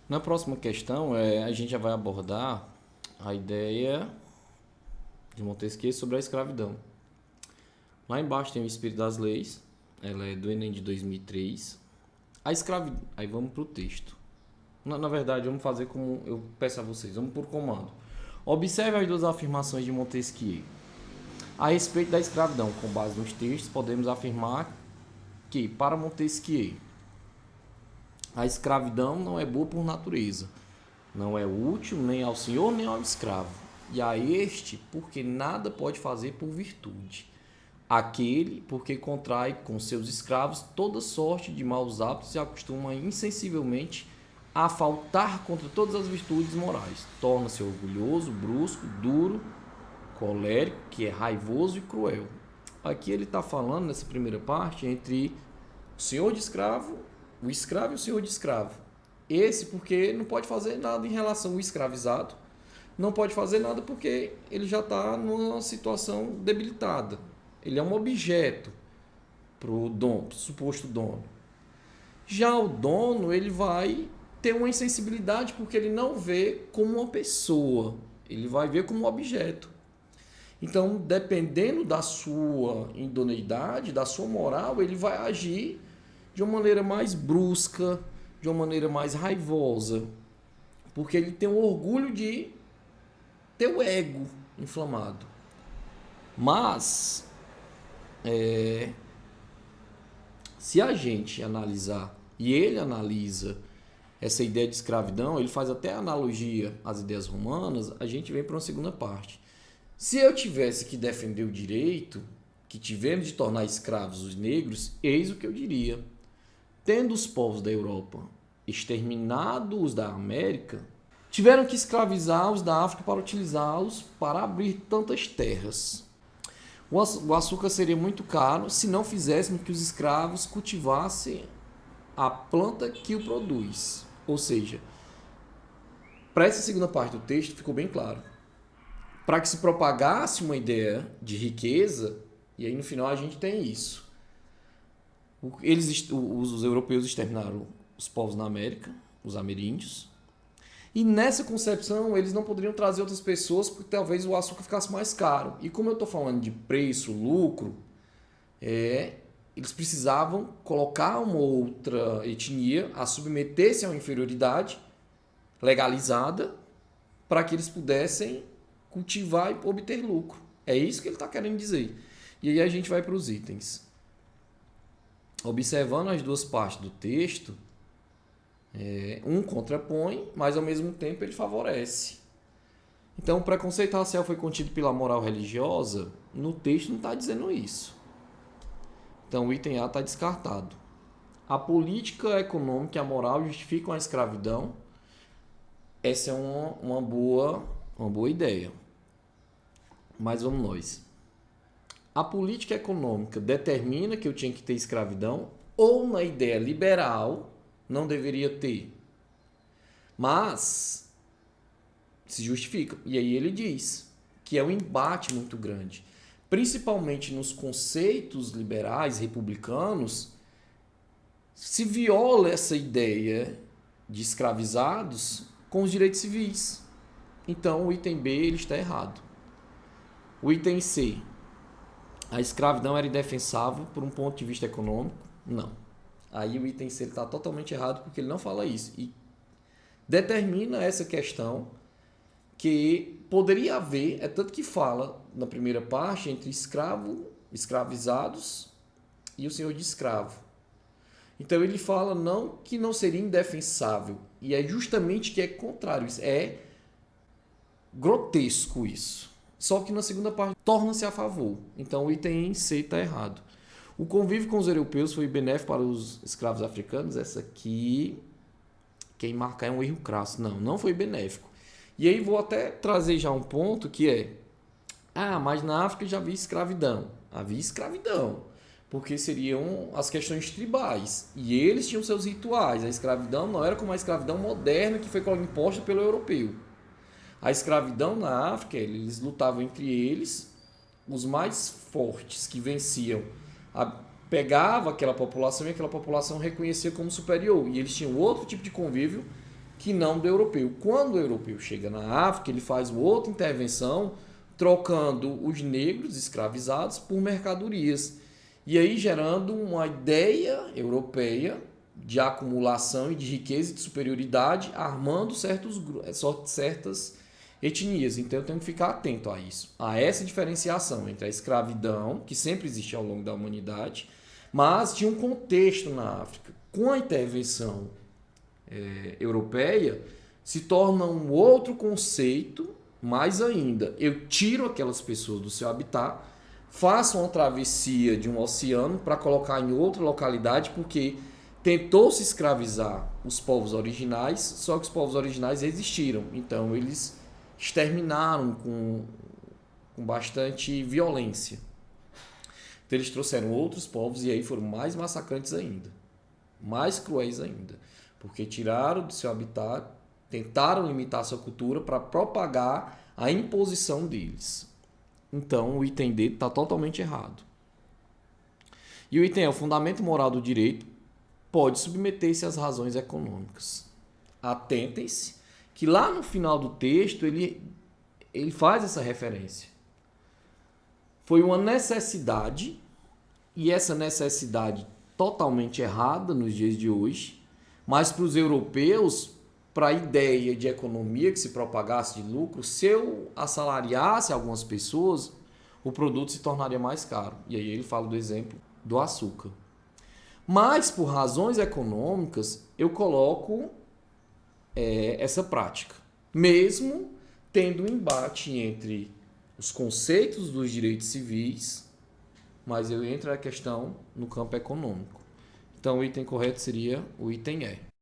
Na próxima questão, a gente já vai abordar a ideia de Montesquieu sobre a escravidão. Lá embaixo tem o Espírito das Leis, ela é do Enem de 2003. A escravidão. Aí vamos para o texto. Na verdade, vamos fazer como eu peço a vocês, vamos por comando. Observe as duas afirmações de Montesquieu. A respeito da escravidão, com base nos textos, podemos afirmar que, para Montesquieu, a escravidão não é boa por natureza, não é útil nem ao senhor nem ao escravo, e a este porque nada pode fazer por virtude. Aquele porque contrai com seus escravos toda sorte de maus hábitos e acostuma insensivelmente a faltar contra todas as virtudes morais. Torna-se orgulhoso, brusco, duro, colérico, que é raivoso e cruel. Aqui ele está falando, nessa primeira parte, entre o senhor de escravo, o escravo e o senhor de escravo. Esse porque não pode fazer nada em relação ao escravizado, não pode fazer nada porque ele já está numa situação debilitada. Ele é um objeto para o dono, pro suposto dono. Já o dono, ele vai ter uma insensibilidade porque ele não vê como uma pessoa, ele vai ver como um objeto. Então, dependendo da sua idoneidade, da sua moral, ele vai agir de uma maneira mais brusca, de uma maneira mais raivosa, porque ele tem o orgulho de ter o ego inflamado. Mas, se a gente analisar, e ele analisa essa ideia de escravidão, ele faz até analogia às ideias romanas, a gente vem para uma segunda parte. Se eu tivesse que defender o direito que tivemos de tornar escravos os negros, eis o que eu diria. Tendo os povos da Europa exterminado os da América, tiveram que escravizar os da África para utilizá-los para abrir tantas terras. O açúcar seria muito caro se não fizéssemos que os escravos cultivassem a planta que o produz. Ou seja, para essa segunda parte do texto ficou bem claro. Para que se propagasse uma ideia de riqueza, e aí no final a gente tem isso. Os europeus exterminaram os povos na América, os ameríndios, e nessa concepção eles não poderiam trazer outras pessoas porque talvez o açúcar ficasse mais caro. E como eu estou falando de preço, lucro, eles precisavam colocar uma outra etnia a submeter-se a uma inferioridade legalizada para que eles pudessem cultivar e obter lucro. É isso que ele está querendo dizer. E aí a gente vai para os itens. Observando as duas partes do texto, um contrapõe, mas ao mesmo tempo ele favorece. Então, o preconceito racial foi contido pela moral religiosa? No texto não está dizendo isso. Então, o item A está descartado. A política econômica e a moral justificam a escravidão? Essa é uma boa ideia. Mas vamos nós. A política econômica determina que eu tinha que ter escravidão ou na ideia liberal não deveria ter? Mas se justifica. E aí ele diz que é um embate muito grande. Principalmente nos conceitos liberais, republicanos, se viola essa ideia de escravizados com os direitos civis. Então o item B ele está errado. O item C. A escravidão era indefensável por um ponto de vista econômico? Não. Aí o item C está totalmente errado porque ele não fala isso. E determina essa questão que poderia haver, é tanto que fala na primeira parte entre escravizados e o senhor de escravo. Então ele fala não que não seria indefensável. E é justamente que é contrário. É grotesco isso. Só que na segunda parte torna-se a favor. Então o item C está errado. O convívio com os europeus foi benéfico para os escravos africanos? Essa aqui, quem marcar é um erro crasso. Não foi benéfico. E aí vou até trazer já um ponto que é: mas na África já havia escravidão. Havia escravidão, porque seriam as questões tribais. E eles tinham seus rituais. A escravidão não era como a escravidão moderna que foi imposta pelo europeu. A escravidão na África, eles lutavam entre eles, os mais fortes que venciam, pegava aquela população e aquela população reconhecia como superior. E eles tinham outro tipo de convívio que não do europeu. Quando o europeu chega na África, ele faz uma outra intervenção, trocando os negros escravizados por mercadorias. E aí gerando uma ideia europeia de acumulação e de riqueza e de superioridade, armando certas etnias. Então eu tenho que ficar atento a isso, a essa diferenciação entre a escravidão, que sempre existe ao longo da humanidade, mas tinha um contexto na África. Com a intervenção europeia, se torna um outro conceito, mais ainda. Eu tiro aquelas pessoas do seu habitat, faço uma travessia de um oceano para colocar em outra localidade, porque tentou se escravizar os povos originais, só que os povos originais resistiram. Então eles exterminaram com bastante violência. Então eles trouxeram outros povos e aí foram mais massacrantes ainda, mais cruéis ainda, porque tiraram do seu habitat, tentaram limitar sua cultura para propagar a imposição deles. Então o item D está totalmente errado. E o item E, o fundamento moral do direito, pode submeter-se às razões econômicas. Atentem-se que lá no final do texto ele faz essa referência. Foi uma necessidade, e essa necessidade totalmente errada nos dias de hoje, mas para os europeus, para a ideia de economia que se propagasse de lucro, se eu assalariasse algumas pessoas, o produto se tornaria mais caro. E aí ele fala do exemplo do açúcar. Mas, por razões econômicas, eu coloco essa prática. Mesmo tendo um embate entre os conceitos dos direitos civis, mas eu entro a questão no campo econômico. Então, o item correto seria o item E.